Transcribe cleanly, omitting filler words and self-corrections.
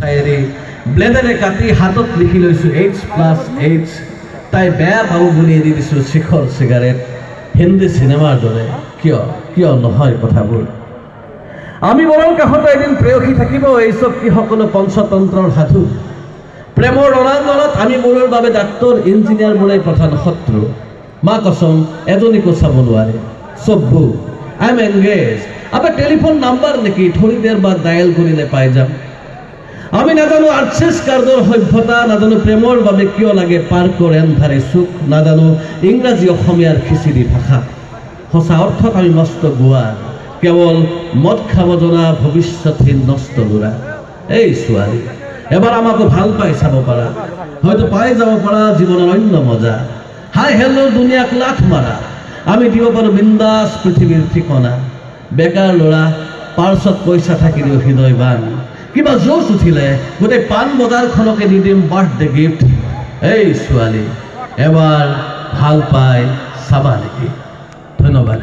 চাইৰি ব্লেডেৰে কাটি হাতত লিখি লৈছোঁ H+H তাই বেয়া পাব বুলি এৰি দিছোঁ শিখৰ চিগাৰেট হিন্দী চিনেমাৰ দৰে কিয় নহয় কথাবোৰ আমি বৰৰ কাষতে এদিন প্ৰেয়সী থাকিব এই চব কি সকলো পঞ্চতন্ত্ৰৰ সাধু প্ৰেমৰ ৰণাংগনত আমি মোৰৰ বাবে ডাক্তৰ ইঞ্জিনিয়াৰবোৰে প্ৰধান শত্ৰু মা কসম এজনীকো চাব নোৱাৰে চব্বু আই এম এংগেজ আবাৰ টেলিফোন নাম্বাৰ নেকি থোড়ি দেৰ বাদ ডায়াল কৰিলে পাই যাম আমি নাজানো আৰ্চিছ কাৰ্ডৰ সভ্যতা নাজানো প্ৰেমৰ বাবে কিয় লাগে পাৰ্কৰ এন্ধাৰে সুখ নাজানো ইংৰাজী অসমীয়াৰ খিচিৰি ভাষা সঁচা অৰ্থত আমি মস্ত গোৱা কেৱল মদ খাব জনা ভৱিষ্যতহীন নষ্ট ল'ৰা এই ছোৱালী এবাৰ আমাকো ভাল পাই চাব পাৰা হয়তো পাই যাব পাৰা জীৱনৰ অন্য মজা হাই হেল্ল' দুনিয়াক লাখ মাৰা আমি দিব পাৰোঁ বিন্দাস পৃথিৱীৰ ঠিকনা বেকাৰ ল'ৰা পাৰ্চত পইচা থাকিলেও হৃদয়বান কিবা জোচ উঠিলে গোটেই পাণ বজাৰখনকে দি দিম বাৰ্থডে গিফ্ট এই ছোৱালী এবাৰ ভাল পাই চাবা নেকি ধন্যবাদ।